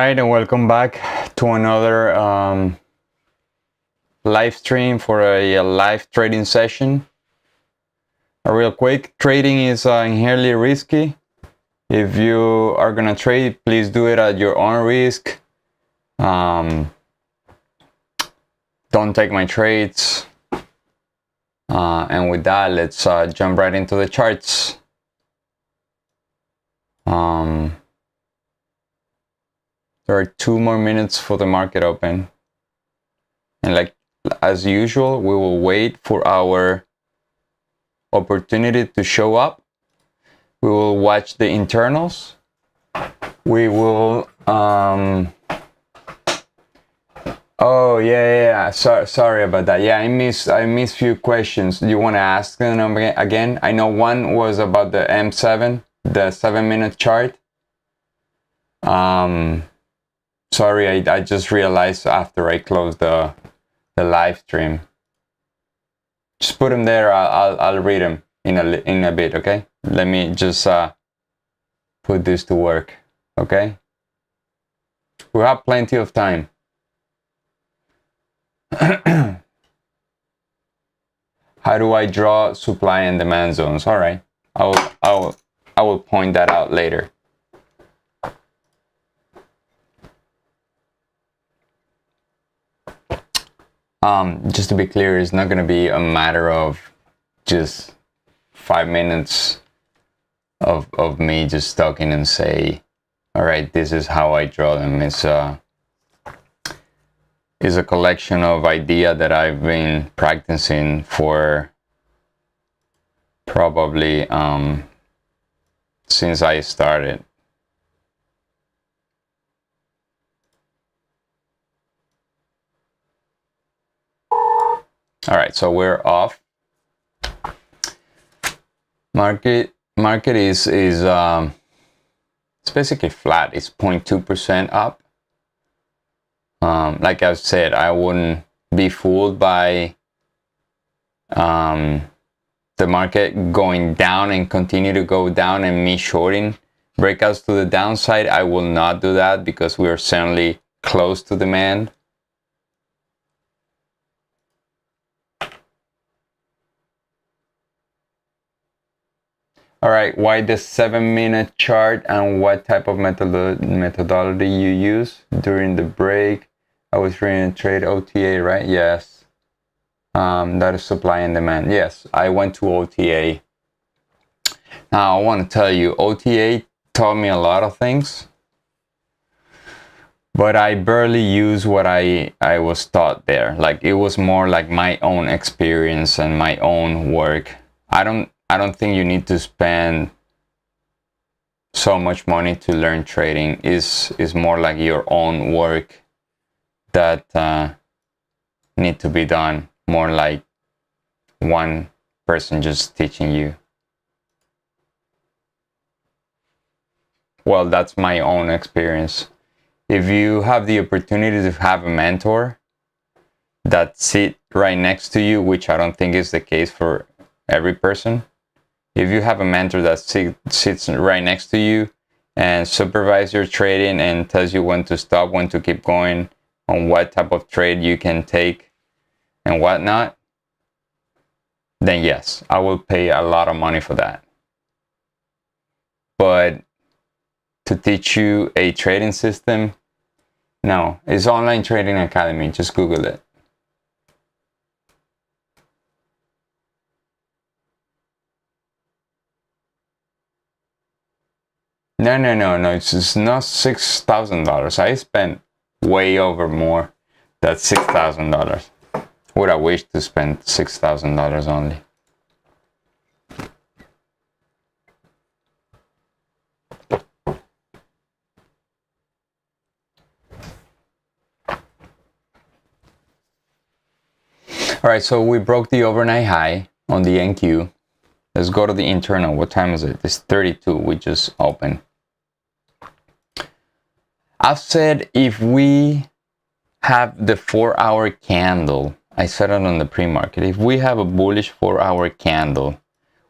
right, and welcome back to another live stream for a live trading session. Real quick, trading is inherently risky. If you are gonna trade, please do it at your own risk. Don't take my trades. And with that, let's jump right into the charts. There are 2 more minutes for the market open. And like as usual, we will wait for our opportunity to show up. We will watch the internals. We will oh yeah. Sorry about that. Yeah, I missed few questions. Do you want to ask them again? I know one was about the M7, the 7-minute chart. Sorry, I just realized after I closed the live stream. Just put them there. I'll read them in a bit. Okay. Let me just put this to work. Okay. We have plenty of time. How do I draw supply and demand zones? All right. I will point that out later. Just to be clear, it's not going to be a matter of just 5 minutes of me just talking and say, all right, this is how I draw them. It's a collection of ideas that I've been practicing for probably since I started. All right, so we're off. Market is it's basically flat. It's 0.2% up. Like I've said, I wouldn't be fooled by the market going down and continue to go down and me shorting breakouts to the downside. I will not do that because we are certainly close to demand. All right, why the 7-minute chart and what type of methodology you use during the break? I was reading a trade OTA, right? Yes. That is supply and demand. Yes, I went to OTA. Now, I want to tell you, OTA taught me a lot of things, but I barely use what I was taught there. Like, it was more like my own experience and my own work. I don't think you need to spend so much money to learn trading. Is more like your own work that need to be done, more like one person just teaching you. Well, that's my own experience. If you have the opportunity to have a mentor that sit right next to you, which I don't think is the case for every person, if you have a mentor that sits right next to you and supervises your trading and tells you when to stop, when to keep going, on what type of trade you can take and whatnot, then yes, I will pay a lot of money for that. But to teach you a trading system, no. It's Online Trading Academy. Just Google it. No. It's not $6,000. I spent way over more than $6,000. Would I wish to spend $6,000 only? All right, so we broke the overnight high on the NQ. Let's go to the internal. What time is it? It's 32. We just opened. I've said if we have the 4-hour candle, I said it on the pre-market, if we have a bullish 4-hour candle,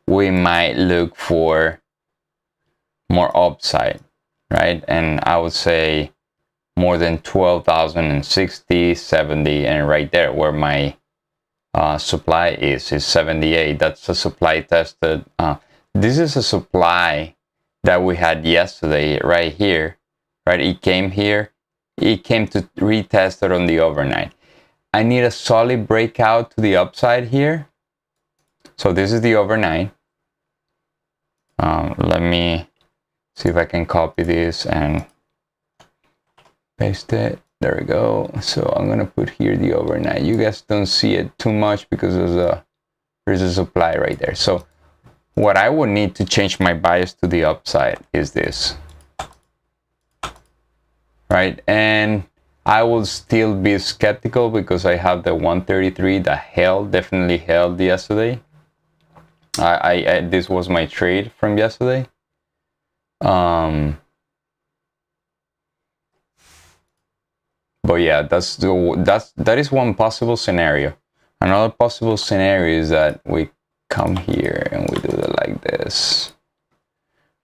we might look for more upside, right? And I would say more than 12,060, 70, and right there where my supply is 78. That's a supply tested. This is a supply that we had yesterday right here, right? It came here, it came to retest it on the overnight. I need a solid breakout to the upside here. So this is the overnight. Let me see if I can copy this and paste it. There we go. So I'm gonna put here the overnight. You guys don't see it too much because there's a supply right there. So what I would need to change my bias to the upside is this, right? And I will still be skeptical because I have the 133 that definitely held yesterday. This was my trade from yesterday. But yeah, that is one possible scenario. Another possible scenario is that we come here and we do it like this,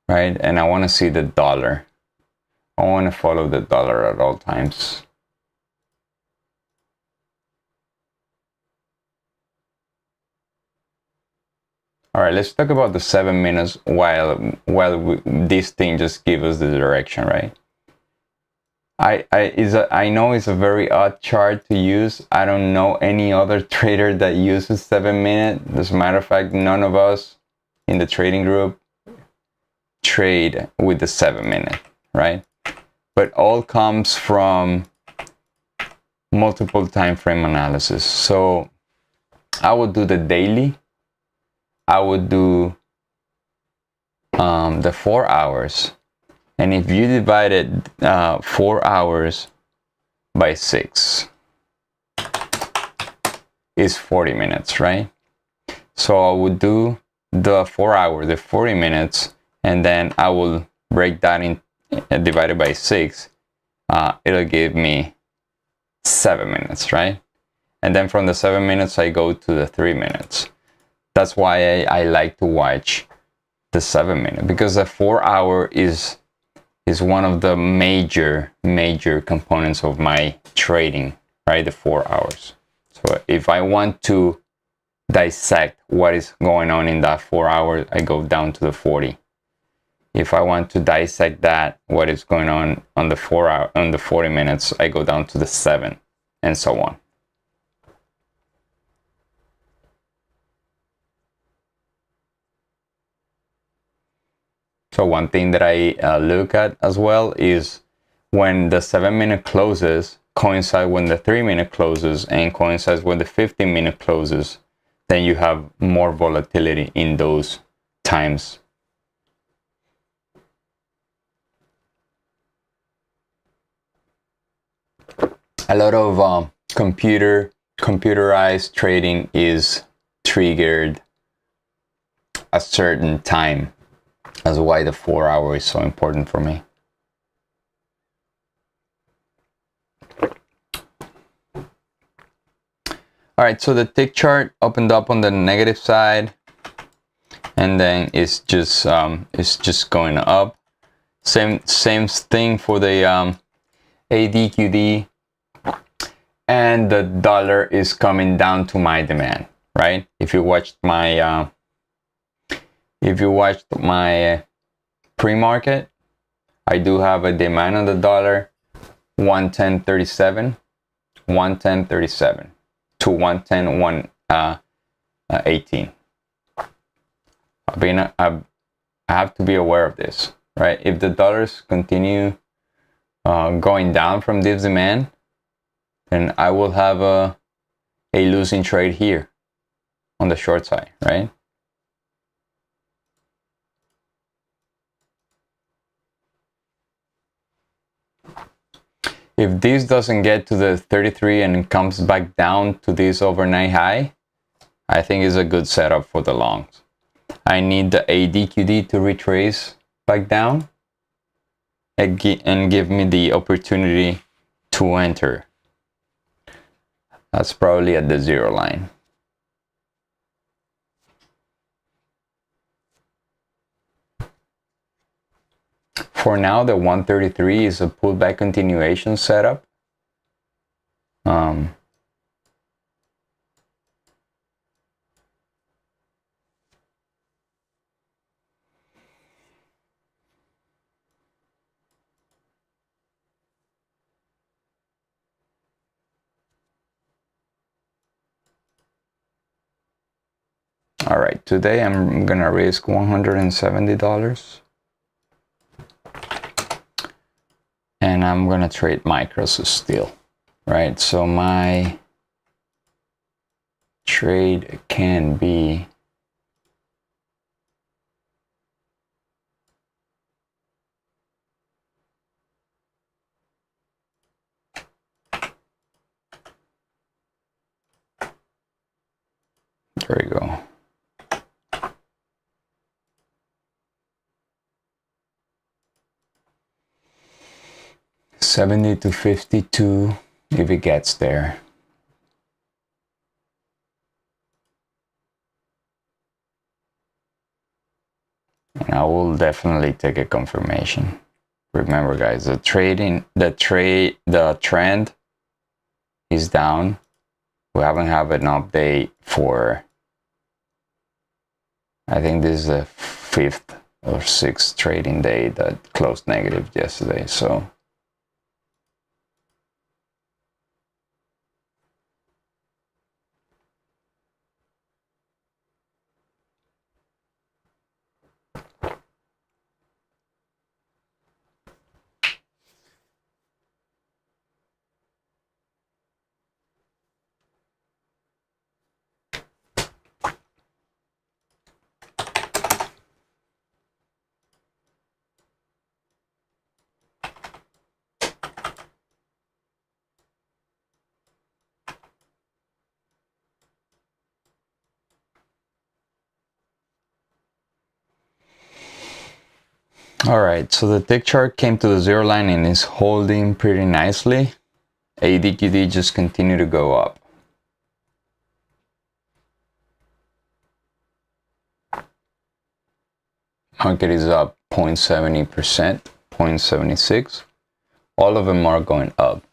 right? And I want to see the dollar. I want to follow the dollar at all times. All right, let's talk about the 7 minutes while this thing just gives us the direction, right? I know it's a very odd chart to use. I don't know any other trader that uses 7 minute. As a matter of fact, none of us in the trading group trade with the 7 minute, right? But all comes from multiple time frame analysis. So I would do the daily. I would do the 4 hours. And if you divided 4 hours by 6, is 40 minutes, right? So I would do the 4 hours, the 40 minutes, and then I will break that in, divided by 6. It'll give me 7 minutes, right? And then from the 7 minutes, I go to the 3 minutes. That's why I like to watch the 7 minute, because the 4 hour is one of the major components of my trading, right? The 4 hours. So if I want to dissect what is going on in that 4 hours, I go down to the 40. If I want to dissect that, what is going on the 4 hour, on the 40 minutes, I go down to the 7, and so on. So one thing that I look at as well is when the 7 minute closes coincide when the 3 minute closes and coincides when the 15 minute closes, then you have more volatility in those times. A lot of computerized trading is triggered a certain time. That's why the 4 hour is so important for me. All right, so the tick chart opened up on the negative side, and then it's just going up. Same thing for the ADQD, and the dollar is coming down to my demand, right? If you watched my pre-market, I do have a demand on the dollar 110.37, 110.37 to 110.18. I have to be aware of this, right? If the dollars continue going down from this demand, then I will have a losing trade here on the short side, right? If this doesn't get to the 33 and comes back down to this overnight high, I think it's a good setup for the longs. I need the ADQD to retrace back down and give me the opportunity to enter. That's probably at the 0 line. for now, the 133 is a pullback continuation setup. All right, today I'm gonna risk $170. And I'm gonna trade micros still, right? So my trade can be there we go. $70 to $52 if it gets there. And I will definitely take a confirmation. Remember, guys, the trend is down. We haven't had an update for, I think this is the 5th or 6th trading day that closed negative yesterday. So all right, so the tick chart came to the zero line and is holding pretty nicely. ADQD just continued to go up. Market is up 0.70%, 0.76. All of them are going up.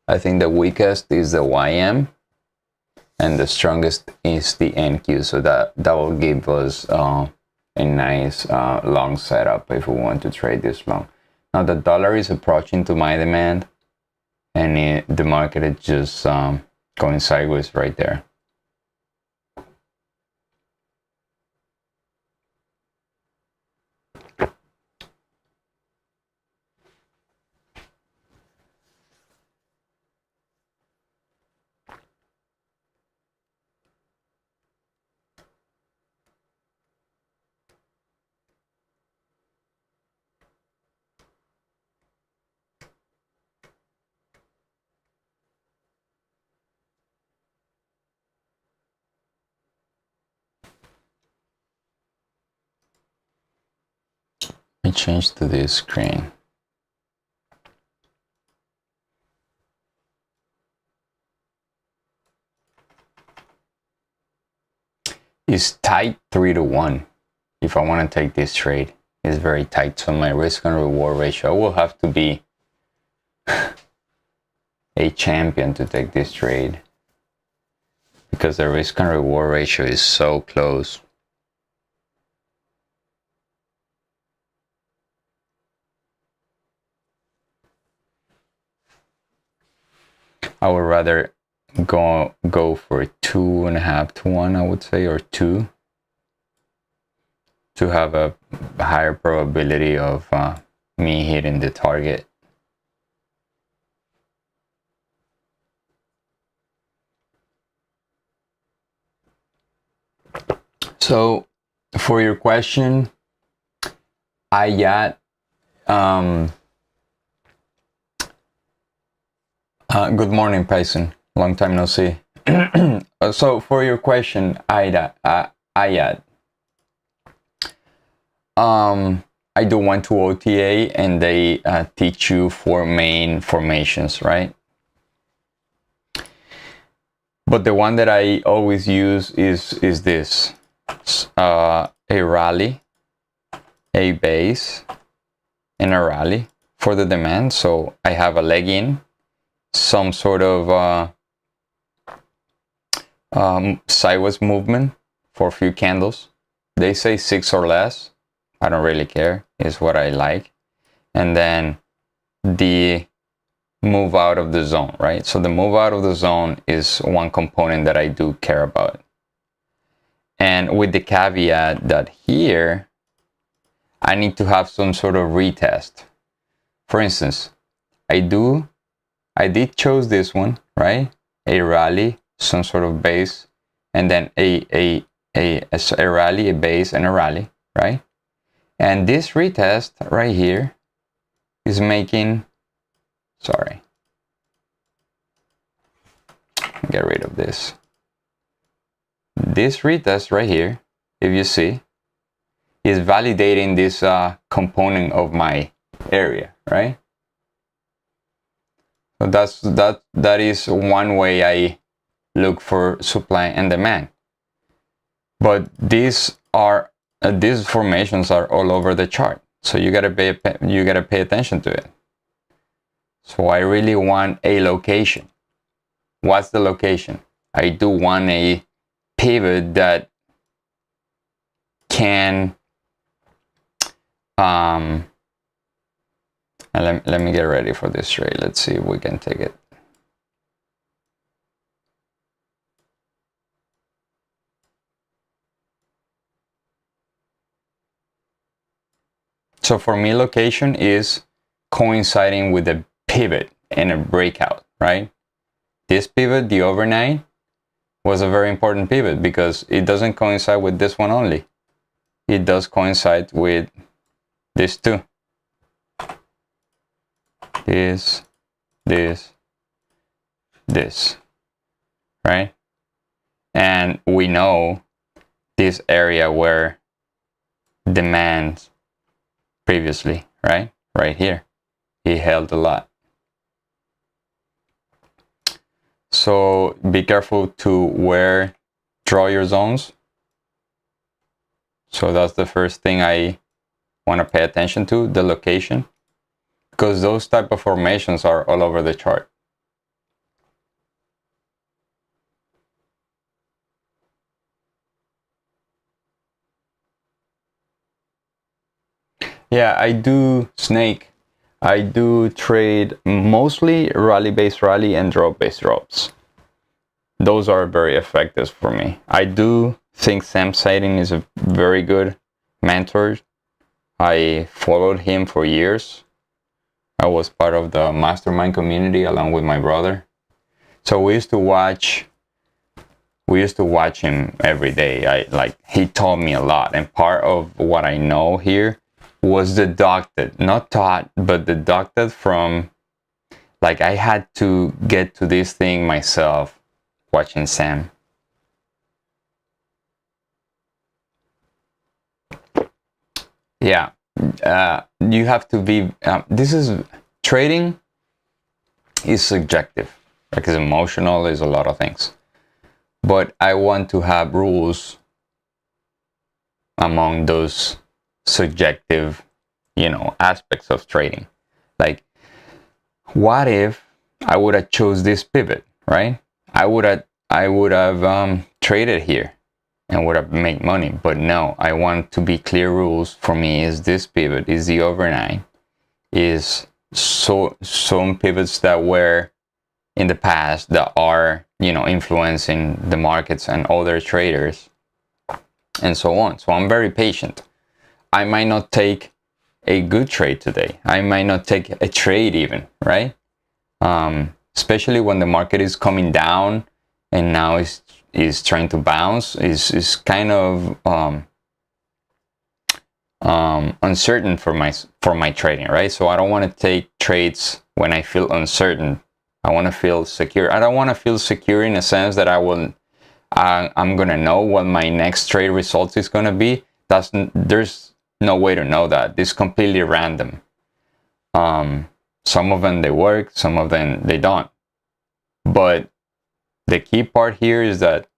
I think the weakest is the YM and the strongest is the NQ. So that will give us a nice long setup if we want to trade this long. Now the dollar is approaching to my demand and the market is just going sideways right there. Let me change to this screen. It's tight 3 to 1. If I want to take this trade, it's very tight. So my risk and reward ratio, I will have to be a champion to take this trade because the risk and reward ratio is so close. I would rather go for 2.5 to 1, I would say, or 2, to have a higher probability of me hitting the target. So for your question, Ayat, good morning, Python. Long time no see. So for your question, Ayat, I do went to OTA and they teach you 4 main formations, right? But the one that I always use is this. A rally, a base, in a rally for the demand. So I have a leg in, some sort of sideways movement for a few candles. They say 6 or less. I don't really care, is what I like. And then the move out of the zone, right? So the move out of the zone is one component that I do care about. And with the caveat that here, I need to have some sort of retest. For instance, I did choose this one, right? A rally, some sort of base, and then a rally, a base, and a rally, right? And this retest right here is making, sorry, get rid of this. This retest right here, if you see, is validating this component of my area, right? So that is one way I look for supply and demand. But these formations are all over the chart, so you gotta pay attention to it. So I really want a location. What's the location? I do want a pivot that can let me get ready for this trade. Let's see if we can take it. So for me, location is coinciding with a pivot and a breakout, right? This pivot, the overnight, was a very important pivot because it doesn't coincide with this one only. It does coincide with this too. This, right? And we know this area where demand previously, right? Right here, he held a lot. So be careful to draw your zones. So that's the first thing I want to pay attention to, the location, because those type of formations are all over the chart. Yeah, I do snake. I do trade mostly rally-based rally and drop-based drops. Those are very effective for me. I do think Sam Siding is a very good mentor. I followed him for years. I was part of the mastermind community along with my brother. So we used to watch him every day. He taught me a lot, and part of what I know here was deducted, not taught, but deducted from, like, I had to get to this thing myself watching Sam. Yeah, you have to be, trading is subjective, like it's emotional, is a lot of things. But I want to have rules among those subjective, aspects of trading. Like, what if I would have chose this pivot, right? I would have traded here and would have made money. But no, I want to be clear rules. For me, is this pivot, is the overnight, is some pivots that were in the past that are, influencing the markets and other traders and so on. So I'm very patient. I might not take a good trade today. I might not take a trade even, right? Especially when the market is coming down and now is trying to bounce, is kind of uncertain for my trading, right? So I don't want to take trades when I feel uncertain. I want to feel secure. I don't want to feel secure in a sense that I'm gonna know what my next trade result is gonna be. There's no way to know that. It's completely random. Some of them they work, some of them they don't. But the key part here is that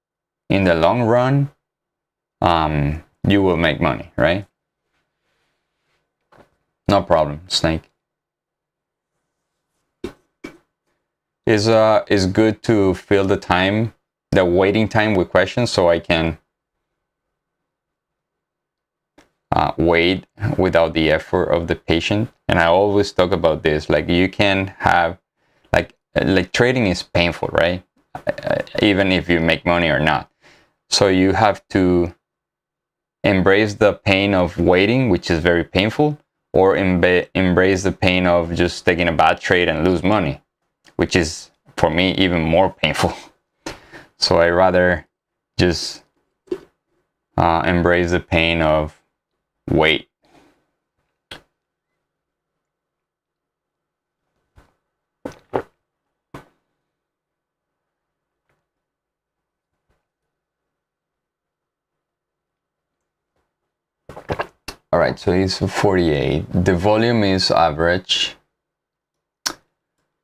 in the long run, you will make money, right? No problem, Snake. Is good to fill the time, the waiting time with questions, so I can wait without the effort of the patient. And I always talk about this, like you can have, like trading is painful, right? Even if you make money or not. So you have to embrace the pain of waiting, which is very painful, or embrace the pain of just taking a bad trade and lose money, which is for me even more painful. So I rather just embrace the pain of wait. All right, so it's 48. The volume is average.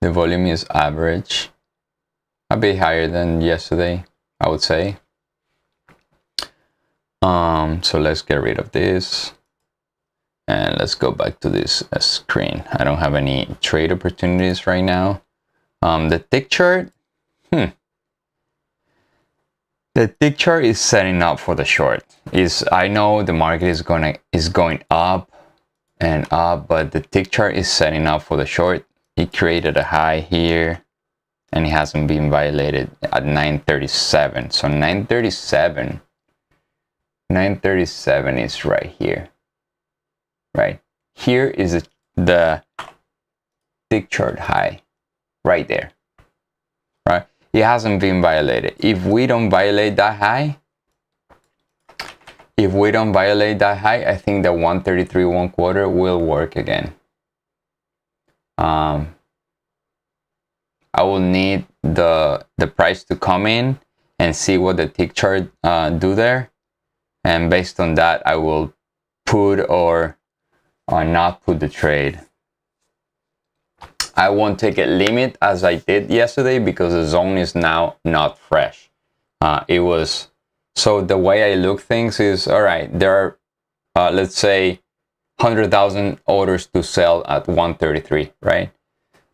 The volume is average. A bit higher than yesterday, I would say. So let's get rid of this. And let's go back to this screen. I don't have any trade opportunities right now. The tick chart. The tick chart is setting up for the short. I know the market is going up and up, but the tick chart is setting up for the short. It created a high here, and it hasn't been violated at 937. So 937 is right here. Right here is the tick chart high, right there. Right. It hasn't been violated. If we don't violate that high, I think the 133 1/4 will work again. I will need the price to come in and see what the tick chart do there, and based on that, I will put or not put the trade. I won't take a limit as I did yesterday because the zone is now not fresh. It was, so the way I look things is, all right, there are, let's say 100,000 orders to sell at 133, right?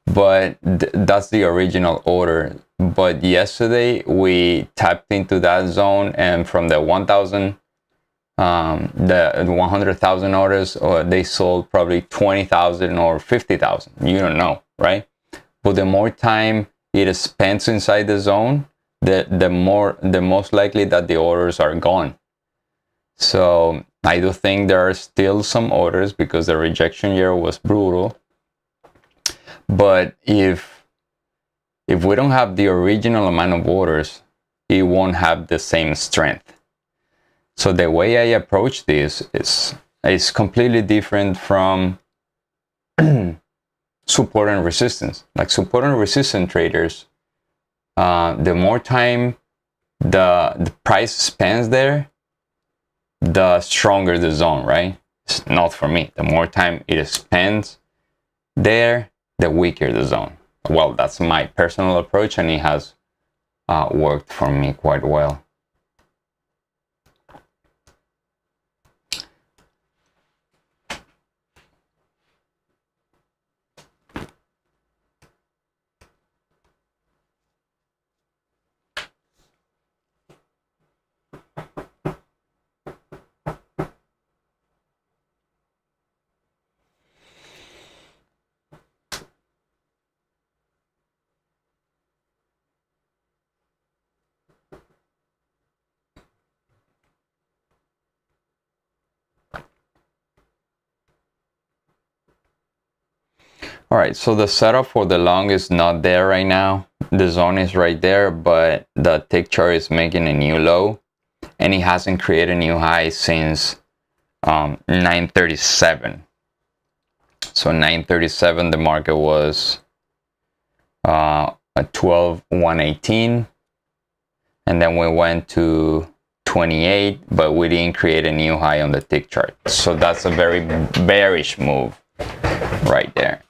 But that's the original order. But yesterday we tapped into that zone, and from the 1,000, the 100,000 orders, or they sold probably 20,000 or 50,000. You don't know, right? But the more time it spends inside the zone, the most likely that the orders are gone. So I do think there are still some orders because the rejection year was brutal. But if we don't have the original amount of orders, it won't have the same strength. So the way I approach this is completely different from support and resistance. Like support and resistance traders, the more time the price spends there, the stronger the zone, right? It's not for me. The more time it spends there, the weaker the zone. Well, that's my personal approach, and it has worked for me quite well. All right, so the setup for the long is not there right now. The zone is right there, but the tick chart is making a new low, and it hasn't created a new high since 937. So 937, the market was at 12,118, and then we went to 28, but we didn't create a new high on the tick chart. So that's a very bearish move right there.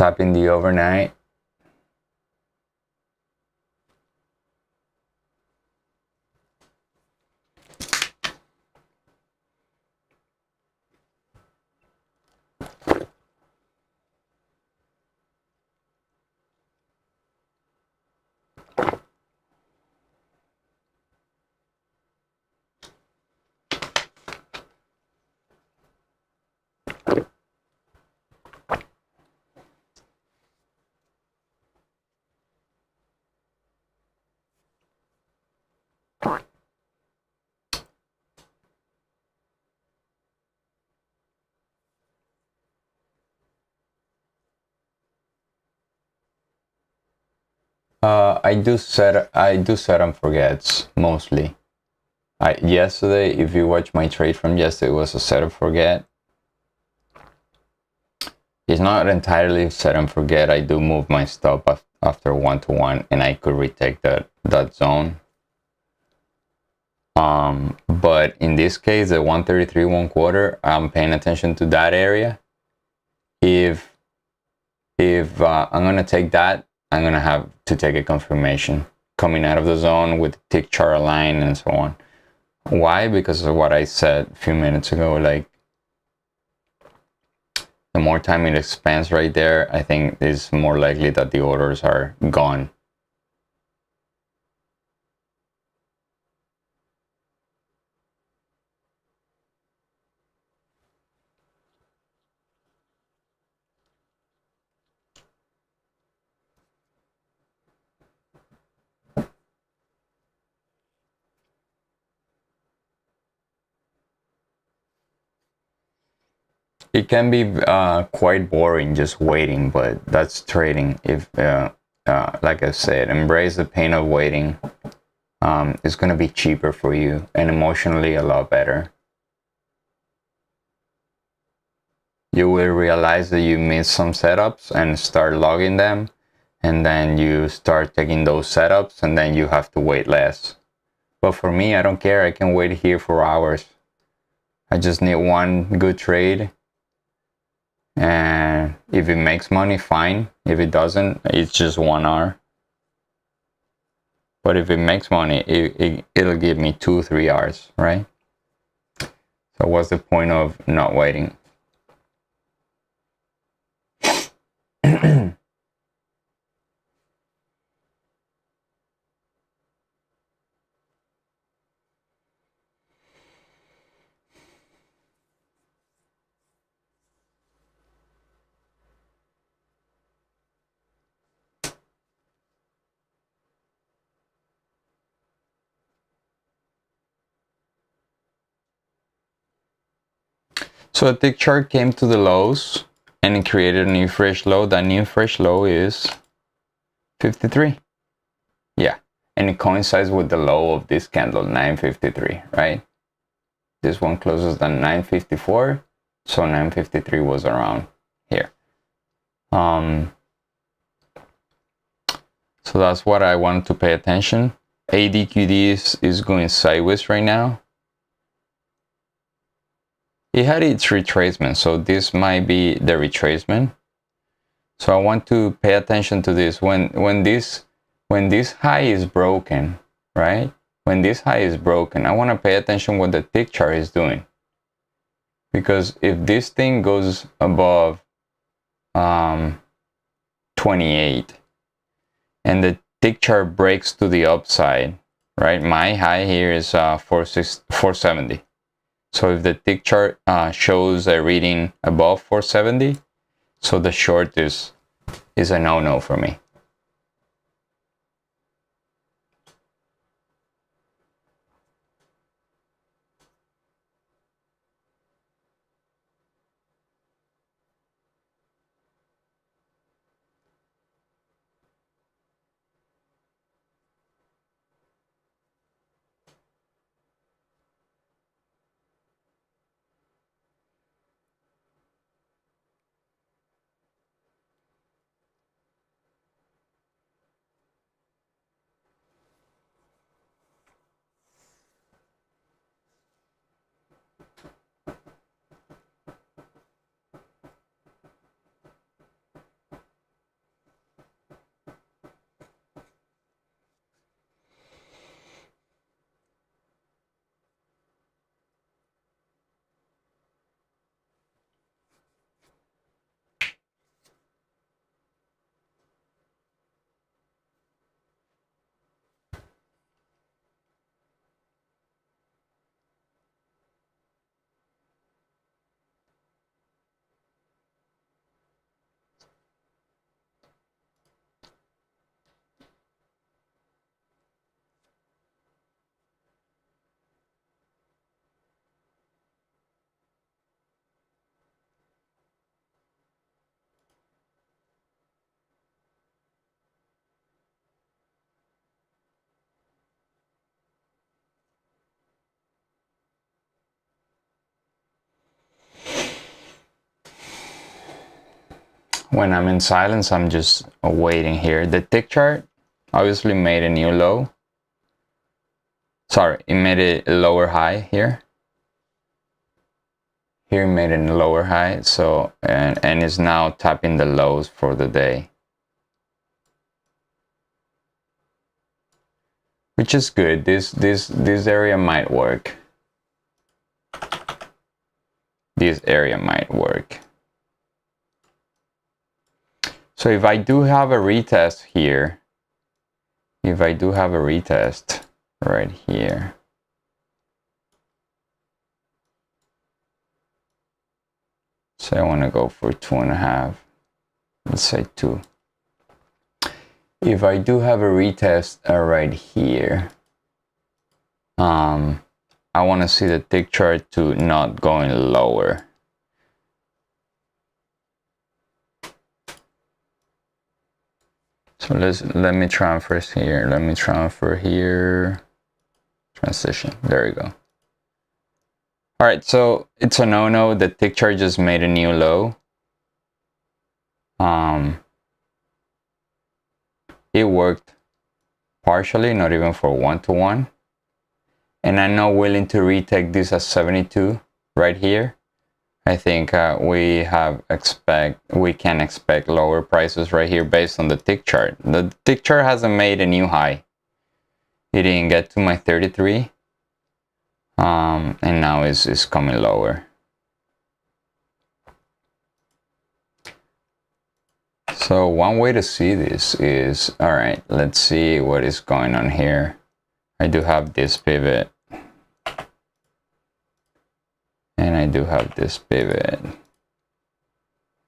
tapping the overnight. I do set and forgets mostly. Yesterday, if you watch my trade from yesterday, it was a set and forget. It's not entirely set and forget. I do move my stop after 1-to-1, and I could retake that zone. But in this case, the 133 1/4, I'm paying attention to that area. If I'm gonna take that, I'm gonna have to take a confirmation coming out of the zone with tick chart line and so on. Why? Because of what I said a few minutes ago. Like, the more time it expands right there, I think it's more likely that the orders are gone. It can be quite boring just waiting, but that's trading. If like I said, embrace the pain of waiting. It's gonna be cheaper for you and emotionally a lot better. You will realize that you missed some setups and start logging them, and then you start taking those setups, and then you have to wait less. But for me, I don't care. I can wait here for hours. I just need one good trade, and if it makes money, fine. If it doesn't, it's just 1 hour. But if it makes money, it'll give me 2-3 hours, right? So what's the point of not waiting? So a tick chart came to the lows and it created a new fresh low. That new fresh low is 53. Yeah, and it coincides with the low of this candle, 953, right? This one closes at 954, so 953 was around here. So that's what I wanted to pay attention. ADQD is going sideways right now. It had its retracement, so this might be the retracement. So I want to pay attention to this. When this high is broken, right? When this high is broken, I want to pay attention what the tick chart is doing. Because if this thing goes above 28 and the tick chart breaks to the upside, right? My high here is 470. So if the tick chart shows a reading above 470, so the short is a no-no for me. when I'm in silence, I'm just waiting here. The tick chart obviously made a new low. Sorry, it made a lower high here. Here it made a lower high, so and is now tapping the lows for the day, which is good. This area might work. This area might work. So if I do have a retest here, if I do have a retest right here, so I want to go for 2.5, let's say 2. If I do have a retest right here, I want to see the tick chart to not going lower. So let me transfer here. Let me transfer here. Transition. There you go. All right, so it's a no-no. The tick chart just made a new low. It worked partially, not even for 1-to-1. And I'm not willing to retake this as 72 right here. I think we can expect lower prices right here based on the tick chart. The tick chart hasn't made a new high. It didn't get to my 33. And now it's coming lower. So one way to see this is, all right, let's see what is going on here. I do have this pivot. And I do have this pivot.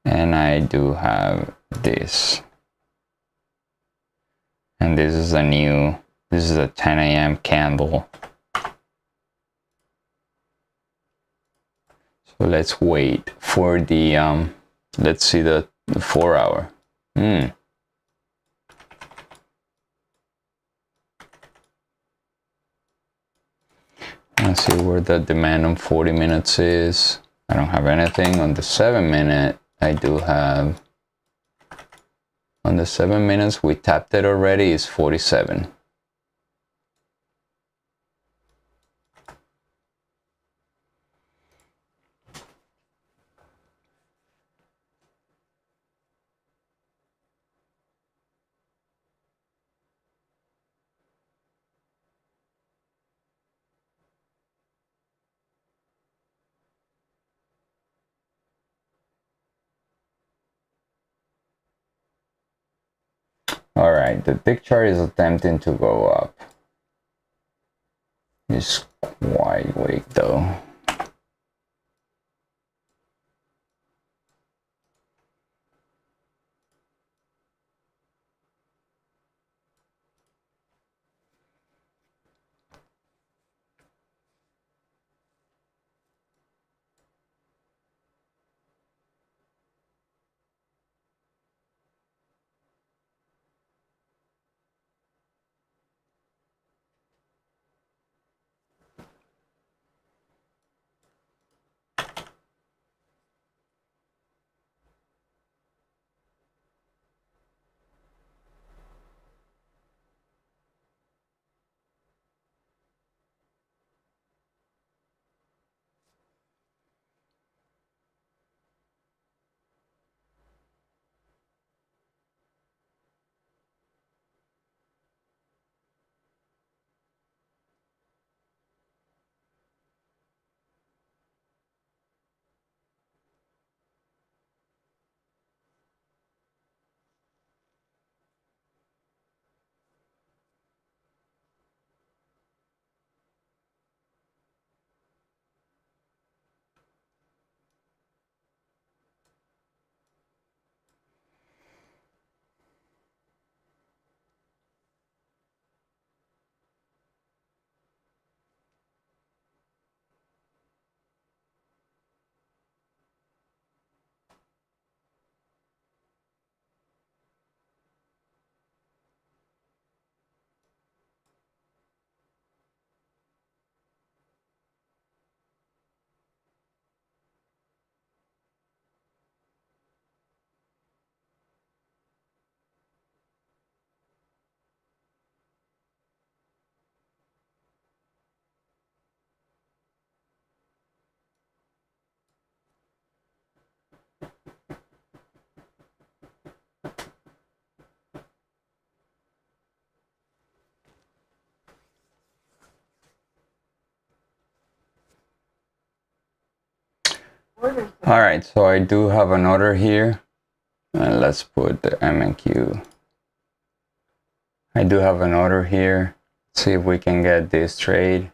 And I do have this. And this is a 10 a.m. candle. So let's wait for the, let's see the 4 hour. Let's see where the demand on 40 minutes is. I don't have anything. On the 7 minute, I do have. On the 7 minutes, we tapped it already, is 47. All right, the tick chart is attempting to go up. It's quite weak though. All right, so I do have an order here. Let's put the MNQ. I do have an order here. Let's see if we can get this trade.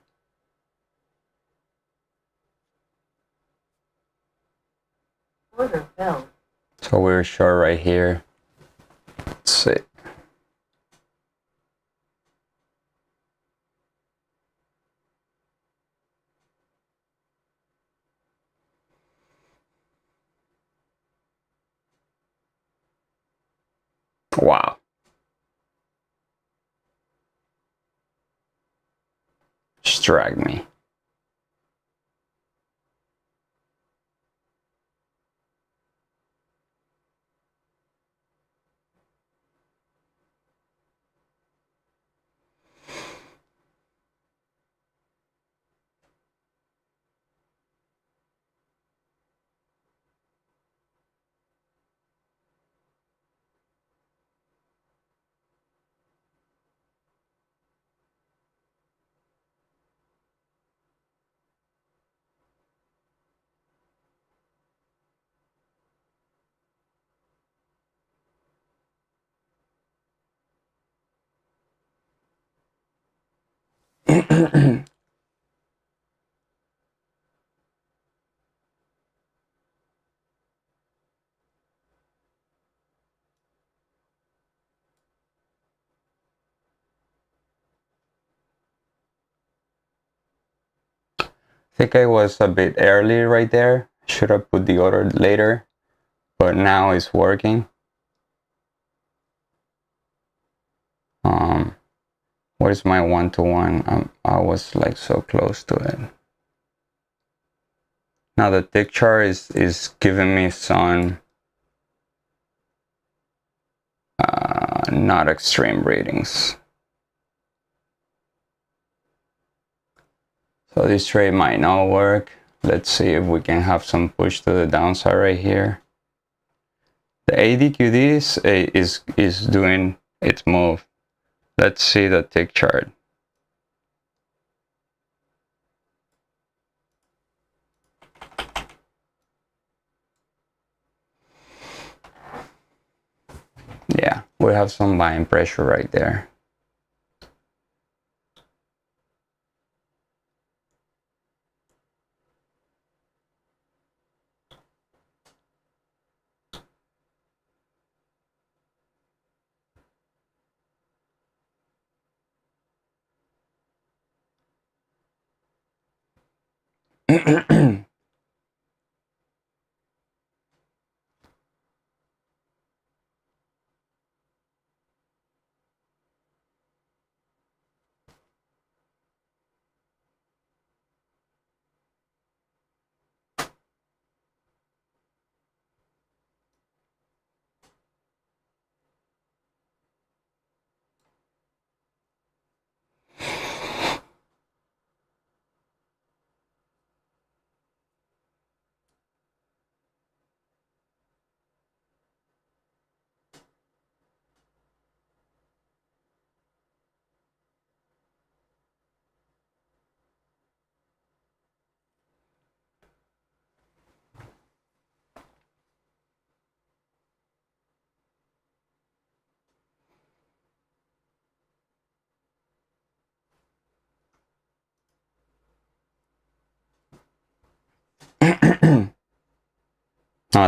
Order filled. So we're short right here. Let's see. Wow. Just drag me. I think I was a bit early right there. Should have put the order later, but now it's working. Where's my 1-to-1? I was like so close to it. Now the tick chart is giving me some not extreme readings. So this trade might not work. Let's see if we can have some push to the downside right here. The ADQD is doing its move. Let's see the tick chart. Yeah, we have some buying pressure right there.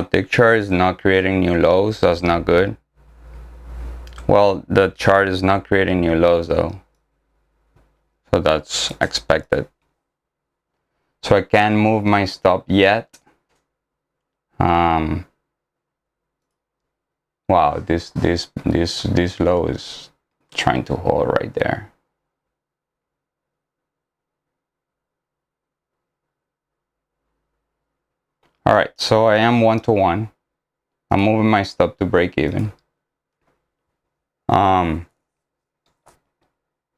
Tick chart is not creating new lows. That's not good. Well, the chart is not creating new lows though, so that's expected. So I can't move my stop yet. Wow, this low is trying to hold right there. All right, so I am 1-to-1. I'm moving my stop to break even.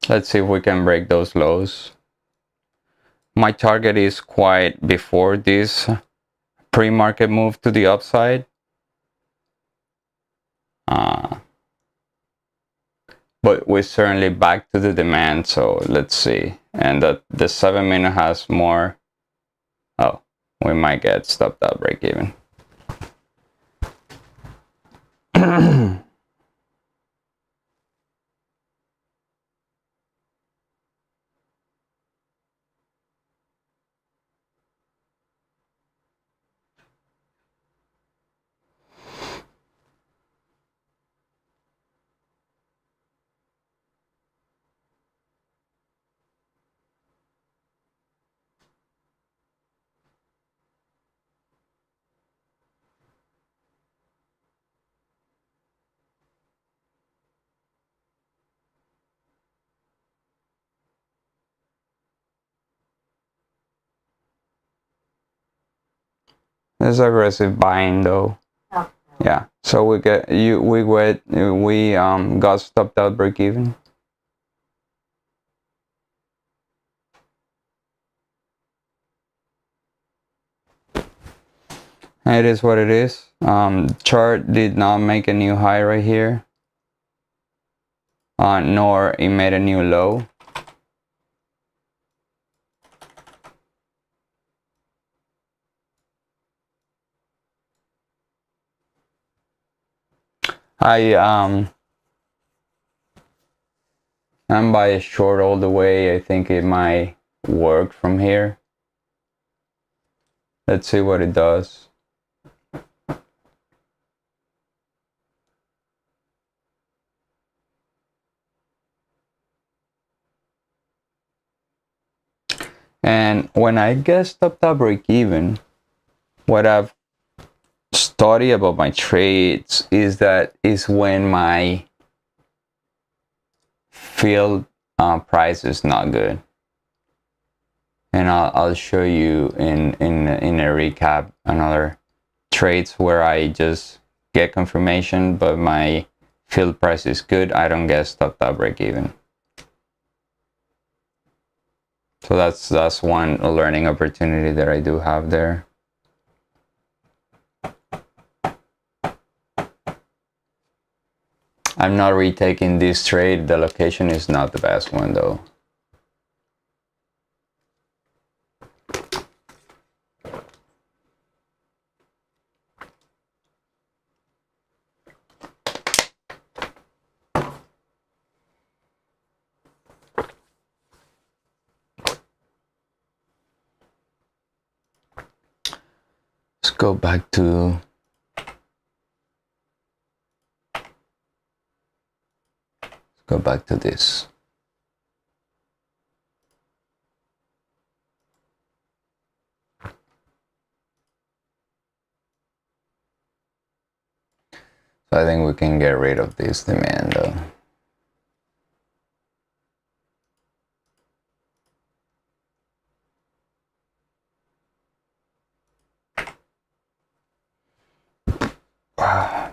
Let's see if we can break those lows. My target is quite before this pre-market move to the upside. But we're certainly back to the demand, so let's see. And the 7-minute has more. Oh, we might get stopped out break even. This is aggressive buying though. Oh, Yeah. So we got stopped out break even. It is what it is. Chart did not make a new high right here, nor it made a new low. I'm by a short all the way. I think it might work from here. Let's see what it does. And when I get stopped out break even, what I've studied about my trades is when my field price is not good. And I'll show you in a recap another trades where I just get confirmation, but my field price is good. I don't get stopped out break even. So that's one learning opportunity that I do have there. I'm not retaking this trade. The location is not the best one though. Let's go back to this. So I think we can get rid of this demand though. Wow.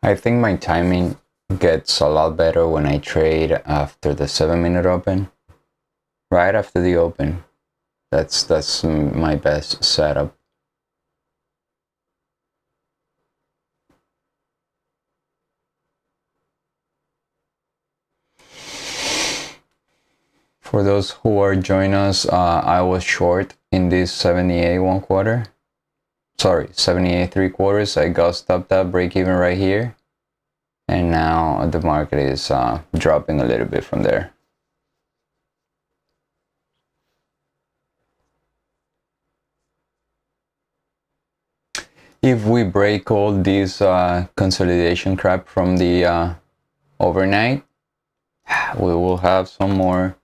I think my timing gets a lot better when I trade after the 7-minute open. Right after the open. That's my best setup. For those who are joining us, I was short in this 78 1/4. Sorry, 78 3/4. I got stopped at break even right here. And now the market is dropping a little bit from there. If we break all this consolidation crap from the overnight, we will have some more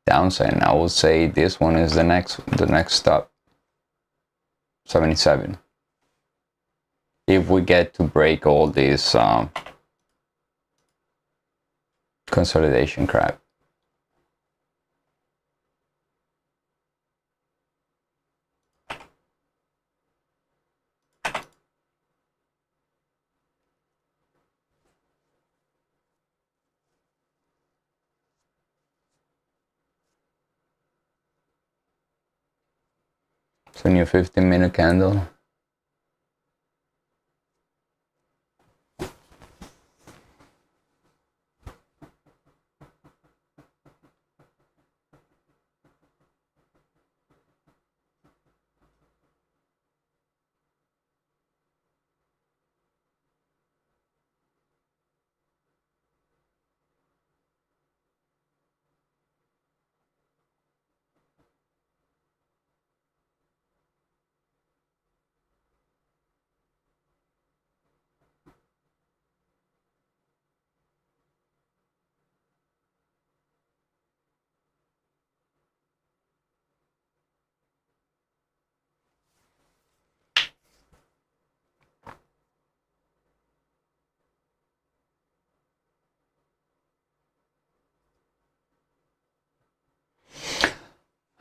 downside, and I will say this one is the next stop, 77. If we get to break all this consolidation crap. So new 15-minute candle.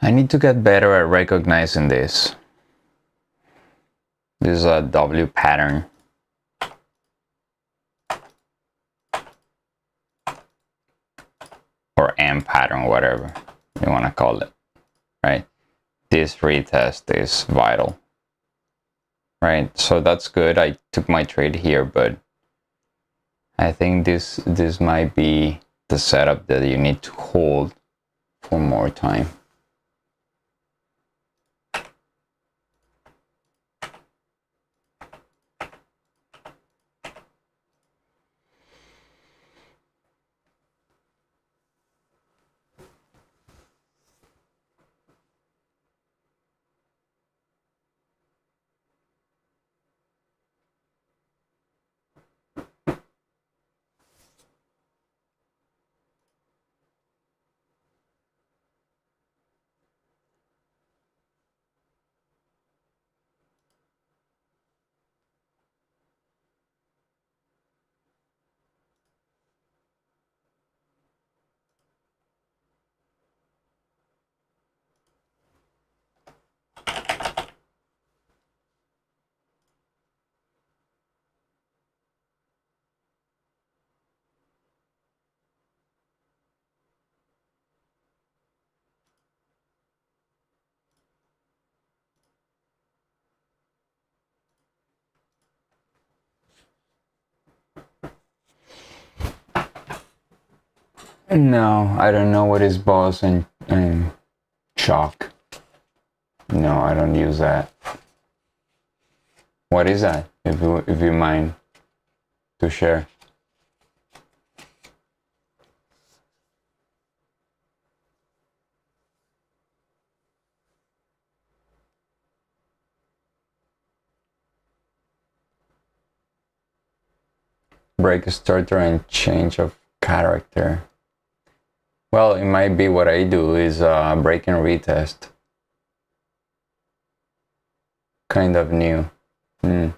I need to get better at recognizing this. This is a W pattern. Or M pattern, whatever you want to call it, right? This retest is vital, right? So that's good. I took my trade here, but I think this might be the setup that you need to hold for more time. No, I don't know what is boss and chalk. No, I don't use that. What is that? If you mind to share. Break a starter and change of character. Well, it might be what I do is break and retest. Kind of new. I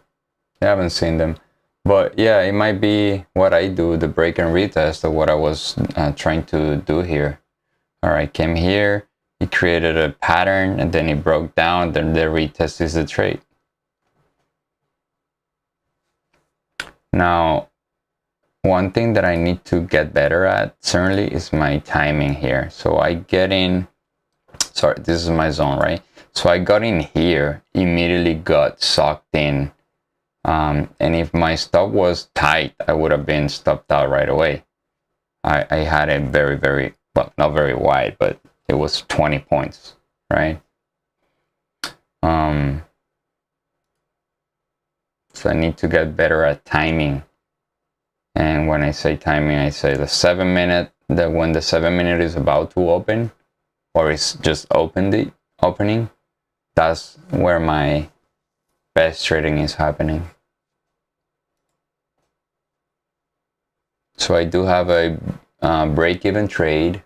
haven't seen them. But yeah, it might be what I do, the break and retest of what I was trying to do here. Alright, came here, it created a pattern, and then it broke down, then the retest is the trade. Now, one thing that I need to get better at, certainly, is my timing here. So I get in, sorry, this is my zone, right? So I got in here, immediately got sucked in. And if my stop was tight, I would have been stopped out right away. I had a very, very, well, not very wide, but it was 20 points, right? So I need to get better at timing. And when I say timing, I say the 7 minute, that when the 7 minute is about to open, or it's just opening, that's where my best trading is happening. So I do have a break-even trade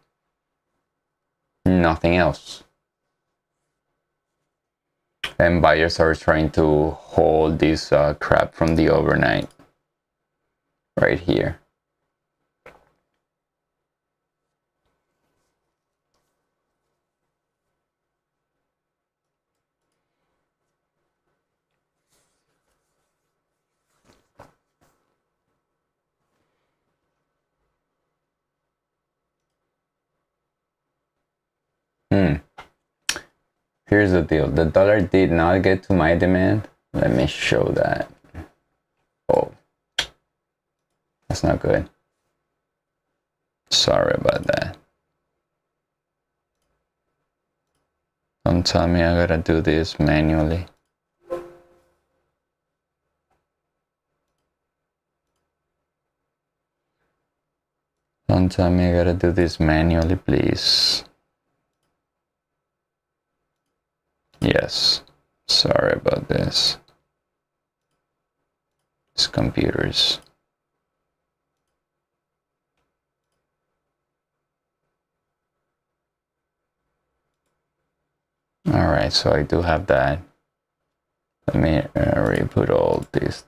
nothing else. And buyers are trying to hold this crap from the overnight right here. Here's the deal. The dollar did not get to my demand. Let me show that. Oh, that's not good. Sorry about that. Don't tell me I gotta do this manually. Don't tell me I gotta do this manually, please. Yes, sorry about this. It's computers. Alright, so I do have that. Let me re-put all these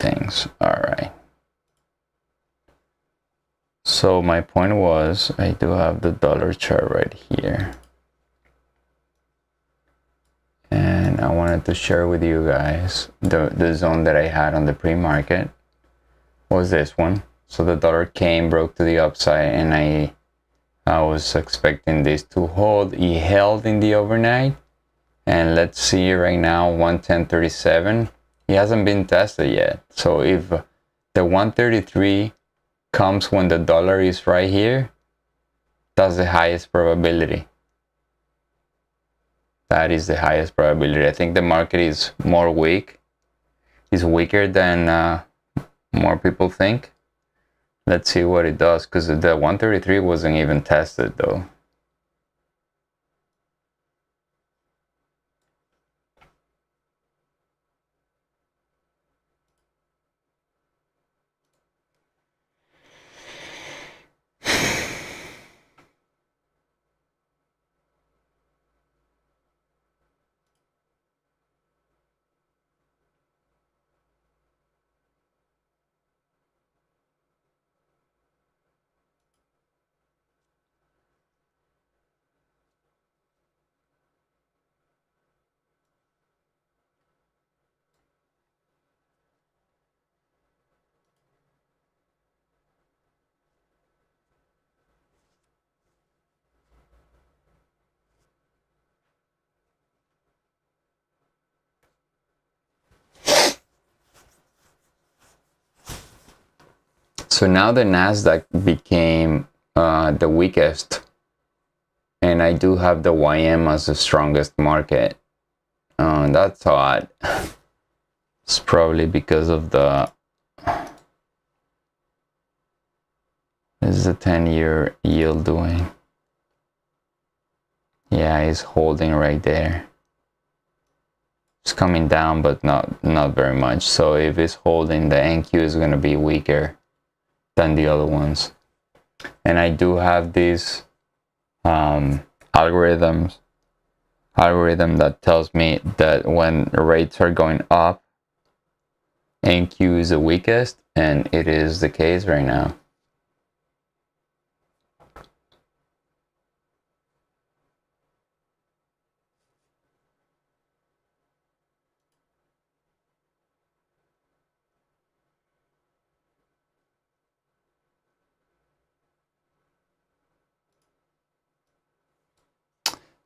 things. Alright. So my point was, I do have the dollar chart right here. And I wanted to share with you guys the zone that I had on the pre-market was this one. So the dollar came, broke to the upside, and I was expecting this to hold. It held in the overnight, and let's see right now 110.37. It hasn't been tested yet. So if the 133 comes when the dollar is right here, that's the highest probability. That is the highest probability. I think the market is more weak. It's weaker than more people think. Let's see what it does, because the 133 wasn't even tested though. So now the Nasdaq became the weakest, and I do have the YM as the strongest market. That's odd. It's probably because of the... This is a 10-year yield doing. Yeah, it's holding right there. It's coming down, but not very much. So if it's holding, the NQ is going to be weaker than the other ones. And I do have this algorithm that tells me that when rates are going up, NQ is the weakest, and it is the case right now.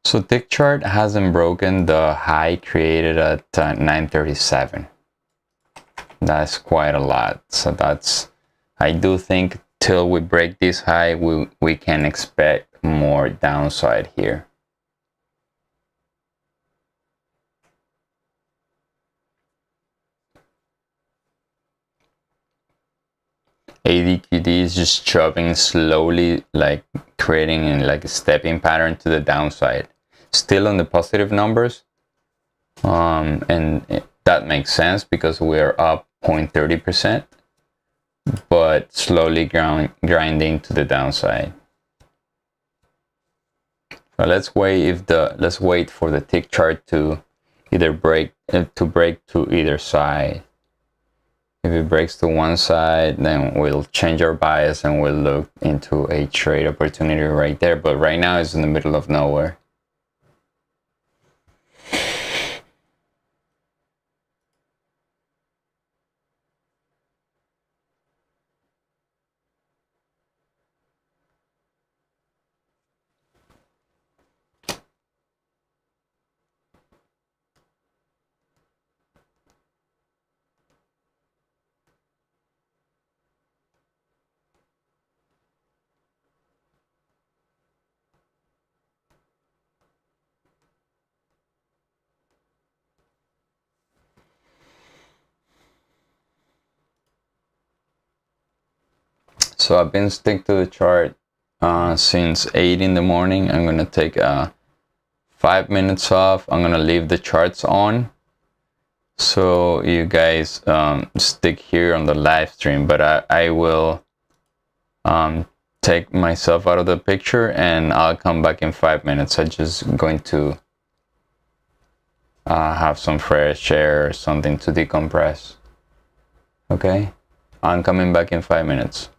So tick chart hasn't broken the high created at 937. That's quite a lot. So I do think till we break this high, we can expect more downside here. ADQD is just chopping slowly, like creating like a stepping pattern to the downside. Still on the positive numbers, and that makes sense because we're up 0.30%, but slowly grinding to the downside. So let's wait for the tick chart to either break to either side. If it breaks to one side, then we'll change our bias and we'll look into a trade opportunity right there. But right now it's in the middle of nowhere. So I've been sticking to the chart since 8 in the morning. I'm gonna take 5 minutes off. I'm gonna leave the charts on, so you guys stick here on the live stream. But I will take myself out of the picture and I'll come back in 5 minutes. I'm just going to have some fresh air or something to decompress. Okay, I'm coming back in 5 minutes.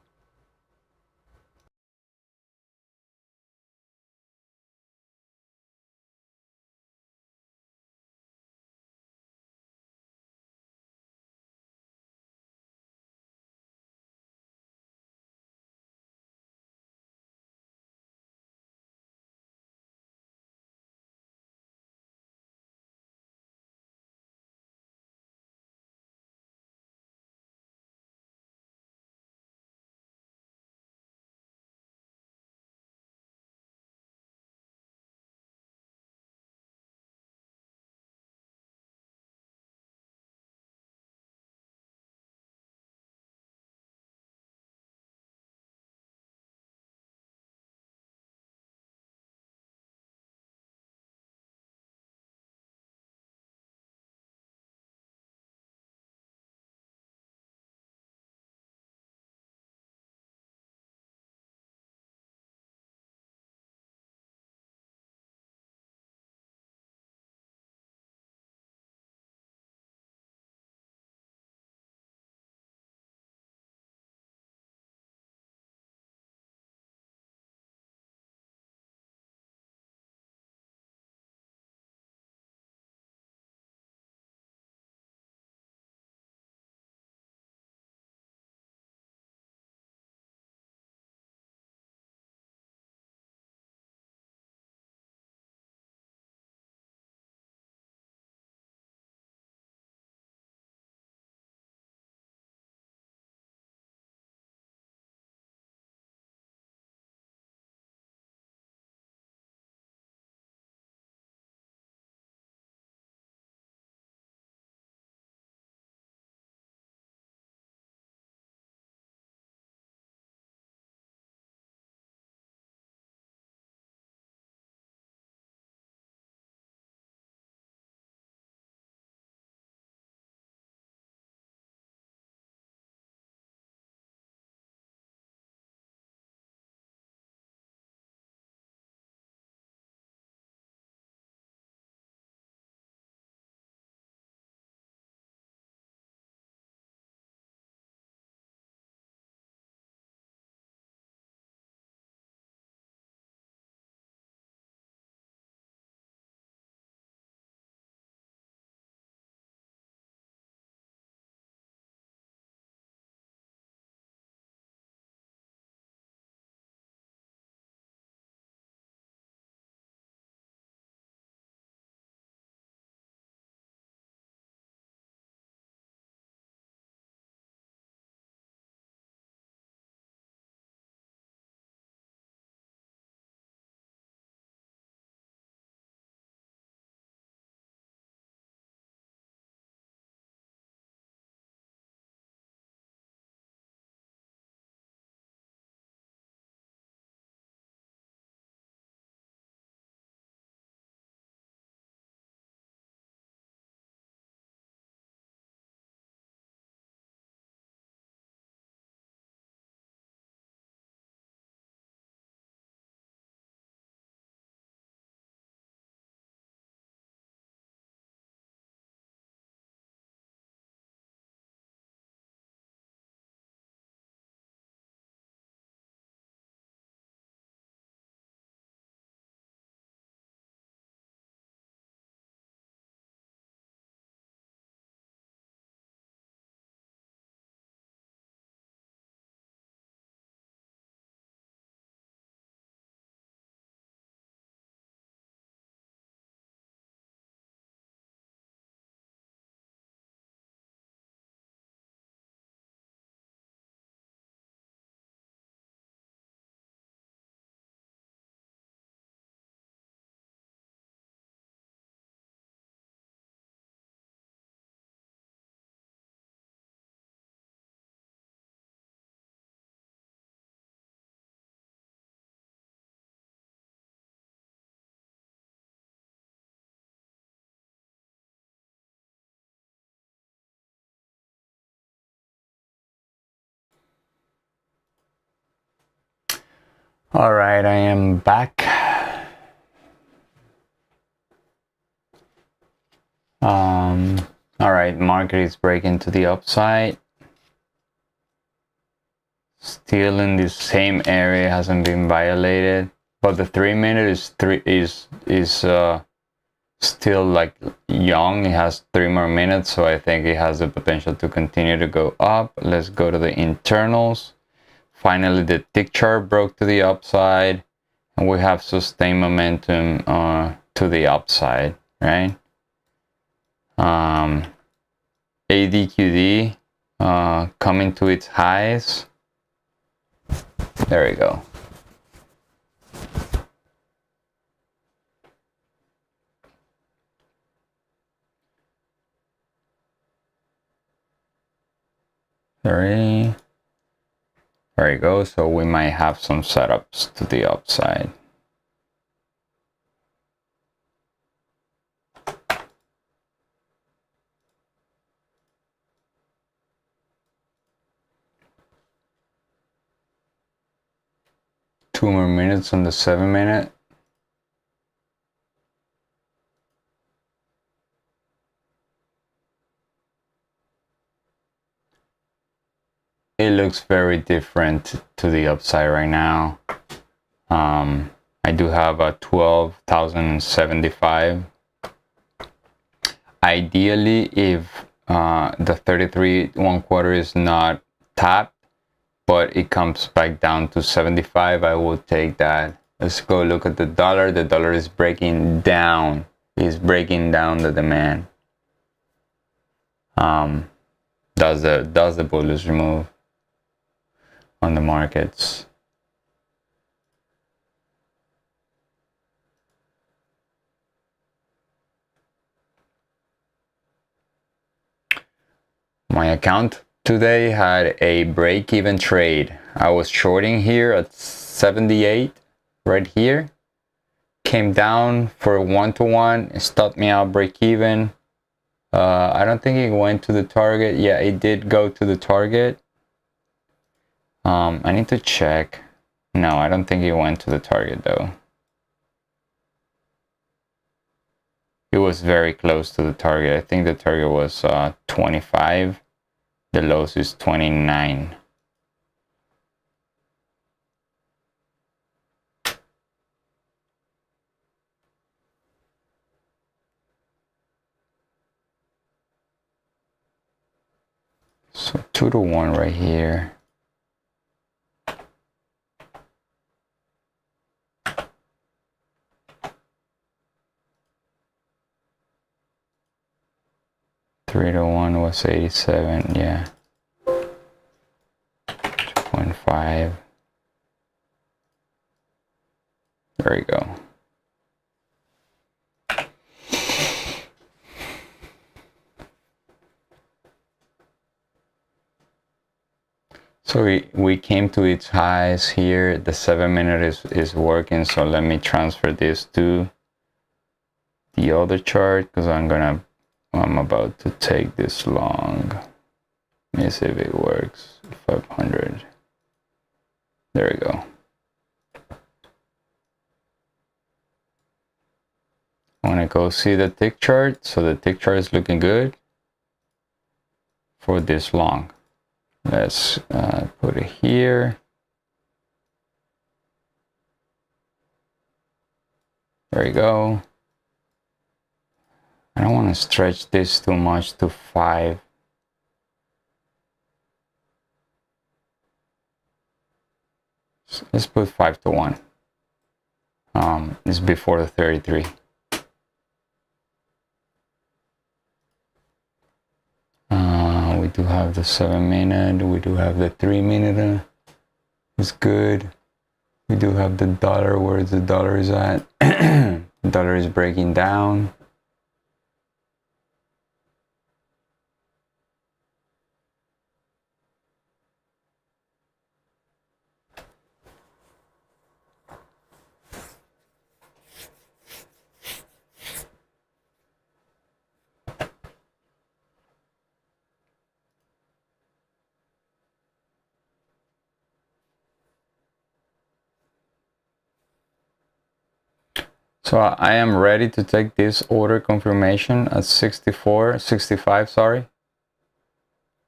All right, I am back. All right, market is breaking to the upside. Still in the same area, hasn't been violated, but the 3-minute is still like young. It has 3 more minutes, so I think it has the potential to continue to go up. Let's go to the internals. Finally, the tick chart broke to the upside, and we have sustained momentum to the upside, right? ADQD coming to its highs. There we go. There you go. So we might have some setups to the upside. Two more minutes on the 7-minute. It looks very different to the upside right now. I do have a 12,075. Ideally, if the 33 1/4 is not tapped, but it comes back down to 75, I will take that. Let's go look at the dollar. The dollar is breaking down. It's breaking down the demand. Does the bullish move on the markets. My account today had a break-even trade. I was shorting here at 78 right here. Came down for a 1-to-1, stopped me out break-even. I don't think it went to the target. Yeah, it did go to the target. I need to check. No, I don't think it went to the target though. It was very close to the target. I think the target was 25. The lows is 29. So 2-to-1 right here. Three to one was 87, yeah. 2.5. There we go. So we came to its highs here. The 7-minute is working, so let me transfer this to the other chart because I'm about to take this long. Let me see if it works. 500. There we go. I want to go see the tick chart. So the tick chart is looking good for this long. Let's put it here. There you go. I don't want to stretch this too much to 5. Let's put 5-to-1. It's before the 33. We do have the 7-minute. We do have the 3-minute. It's good. We do have the dollar. Where the dollar is at? The dollar is breaking down. So I am ready to take this order confirmation at 65, sorry.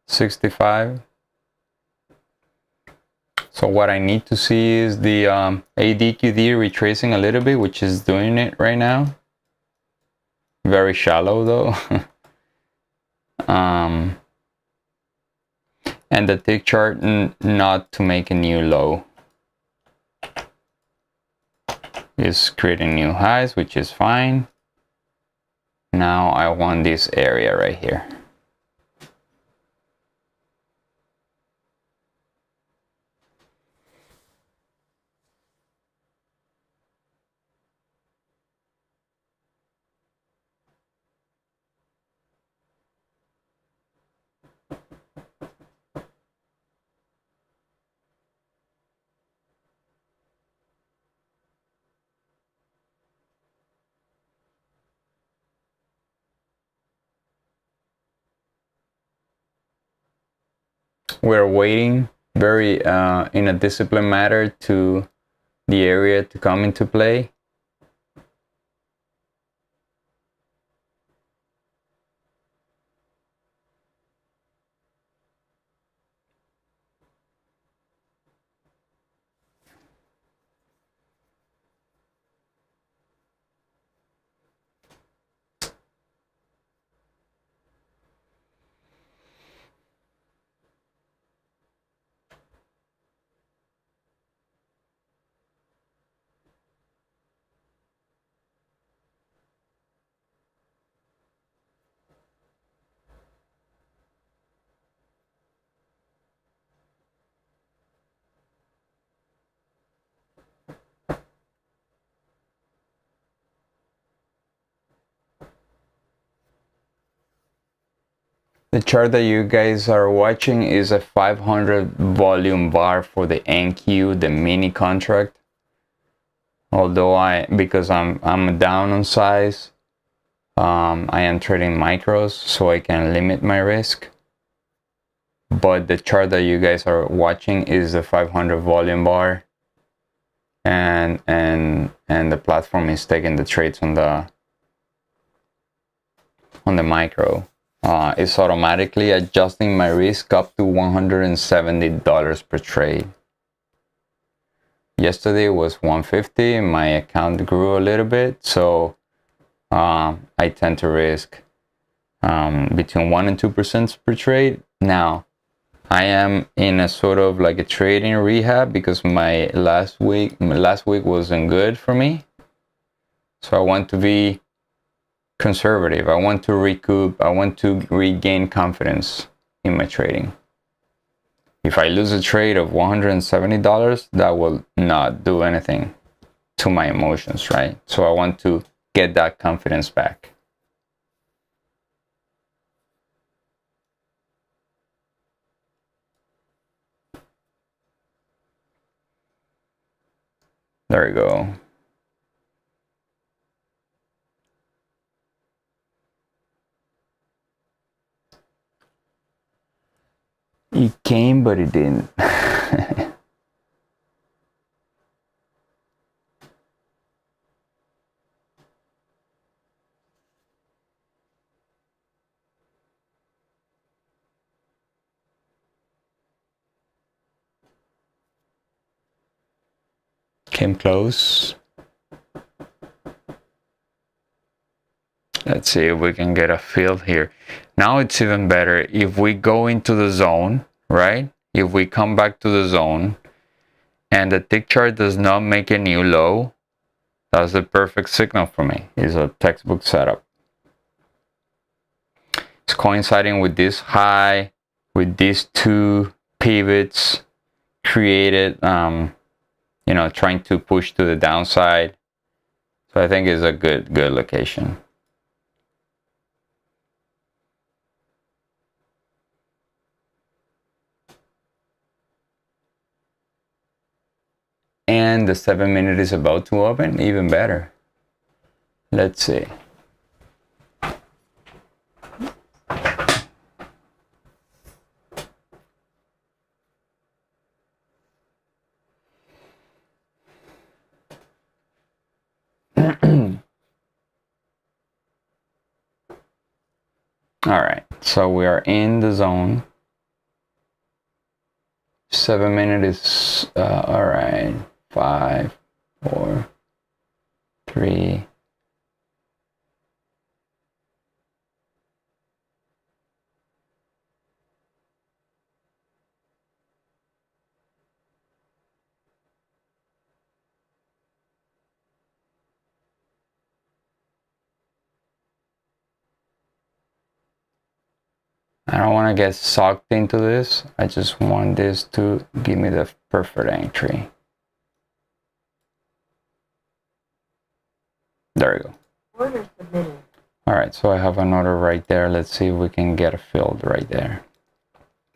65. So what I need to see is the ADQD retracing a little bit, which is doing it right now. Very shallow though. And the tick chart not to make a new low. It's creating new highs, which is fine. Now I want this area right here. We're waiting very in a disciplined manner to the area to come into play. The chart that you guys are watching is a 500 volume bar for the NQ, the mini contract. Although because I'm down on size, I am trading micros, so I can limit my risk. But the chart that you guys are watching is the 500 volume bar, and the platform is taking the trades on the micro. It's automatically adjusting my risk up to $170 per trade. Yesterday was $150, and my account grew a little bit, so I tend to risk between 1 and 2% per trade. Now, I am in a sort of like a trading rehab because my last week wasn't good for me. So I want to be conservative. I want to recoup. I want to regain confidence in my trading. If I lose a trade of $170, that will not do anything to my emotions, right? So I want to get that confidence back. There we go. It came, but it didn't. Came close. Let's see if we can get a feel here. Now it's even better if we go into the zone, right? If we come back to the zone and the tick chart does not make a new low, that's the perfect signal for me. It's a textbook setup. It's coinciding with this high, with these two pivots created, trying to push to the downside. So I think it's a good location. And the 7-minute is about to open, even better. Let's see. All right, so we are in the zone. 7 minutes is all right. 5, 4, 3. I don't want to get sucked into this. I just want this to give me the perfect entry. There we go. Order submitted. All right, so I have an order right there. Let's see if we can get a filled right there.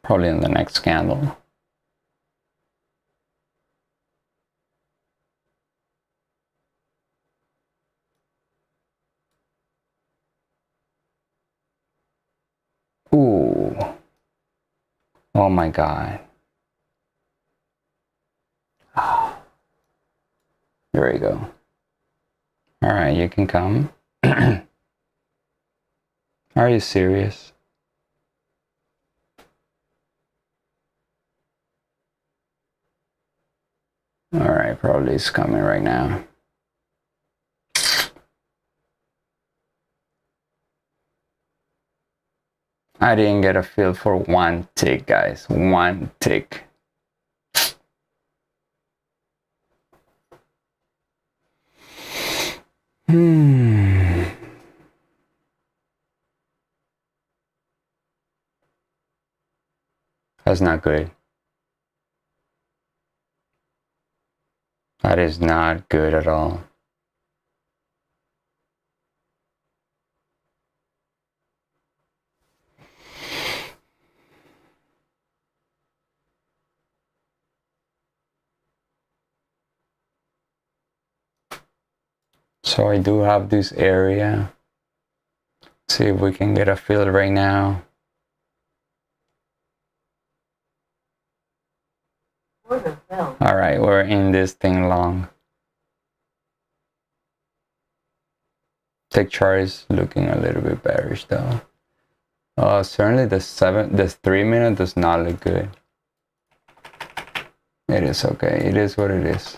Probably in the next candle. Ooh. Oh my God. There we go. All right, you can come. Are you serious? All right, probably it's coming right now. I didn't get a feel for one tick, guys. One tick. That's not good. That is not good at all. So I do have this area. See if we can get a feel right now. Order filled. All right, we're in this thing long. Tick chart is looking a little bit bearish though. Certainly the 3 minute does not look good. It is okay. It is what it is.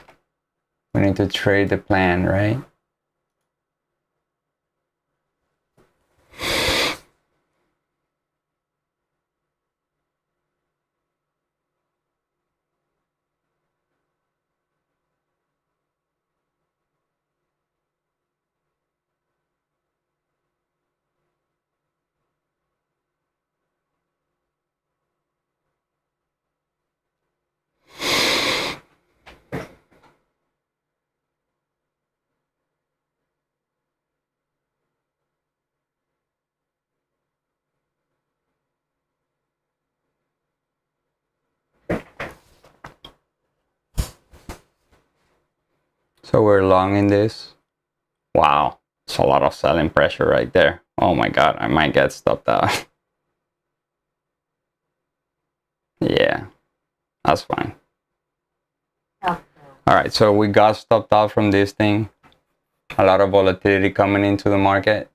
We need to trade the plan, right? So we're long in this. Wow, it's a lot of selling pressure right there. Oh my God, I might get stopped out. Yeah, that's fine. Scalping. All right, so we got stopped out from this thing. A lot of volatility coming into the market.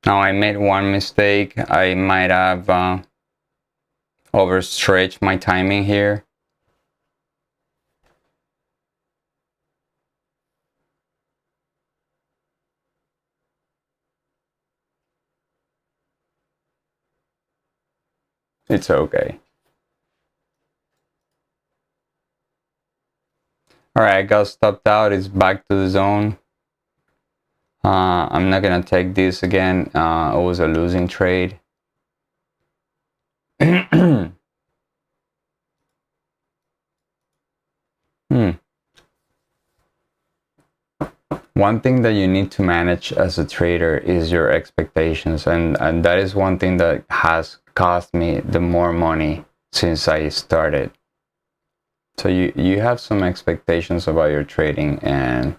Now I made one mistake. I might have overstretched my timing here. It's okay. All right, I got stopped out. It's back to the zone. I'm not gonna take this again. It was a losing trade. One thing that you need to manage as a trader is your expectations, and that is one thing that has cost me the more money since I started. So you have some expectations about your trading, and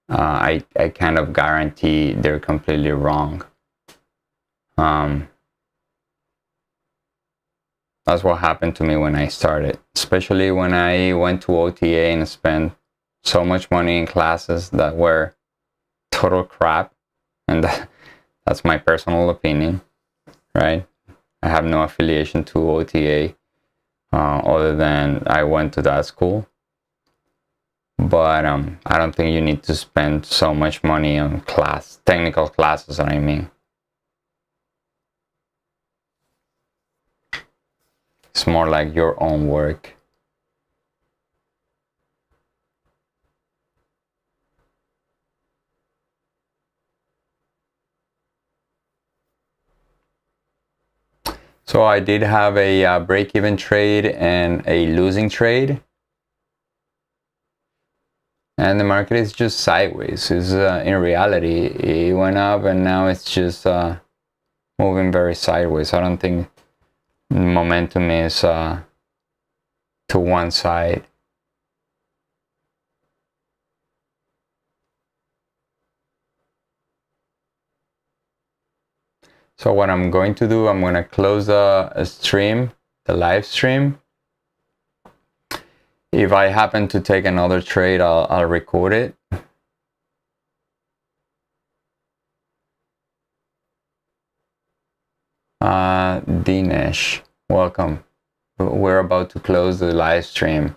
I kind of guarantee they're completely wrong. That's what happened to me when I started, especially when I went to OTA and spent so much money in classes that were total crap. And that's my personal opinion, right? I have no affiliation to OTA other than I went to that school. But I don't think you need to spend so much money on technical classes, I mean. It's more like your own work. So I did have a break-even trade and a losing trade. And the market is just sideways. In reality, it went up and now it's just moving very sideways. I don't think momentum is to one side. So what I'm going to do, I'm going to close the stream, the live stream. If I happen to take another trade, I'll record it. Dinesh, welcome. We're about to close the live stream.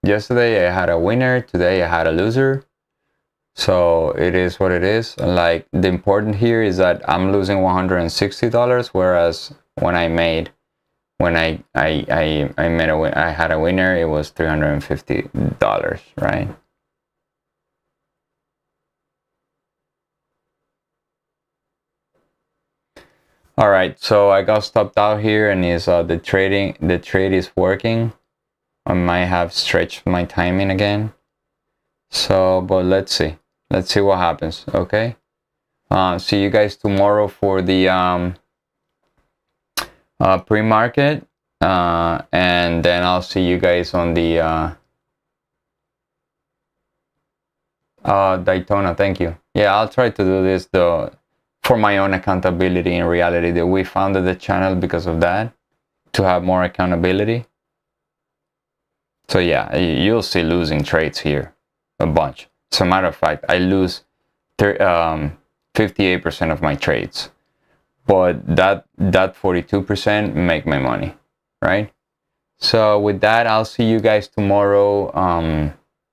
Yesterday I had a winner, today I had a loser. So it is what it is. Like, the important here is that I'm losing $160, whereas when I had a winner, it was $350, right? All right, so I got stopped out here, and the trade is working. I might have stretched my timing again. So, but let's see what happens. Okay. See you guys tomorrow for the pre-market, and then I'll see you guys on the Daytona. Thank you. Yeah, I'll try to do this though for my own accountability. In reality, that we founded the channel because of that, to have more accountability. So yeah, you'll see losing trades here a bunch. As a matter of fact, I lose 58% of my trades, but that 42% make my money, right? So with that, I'll see you guys tomorrow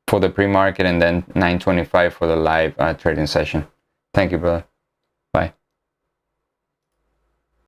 for the pre-market, and then 9:25 for the live trading session. Thank you, brother. Bye.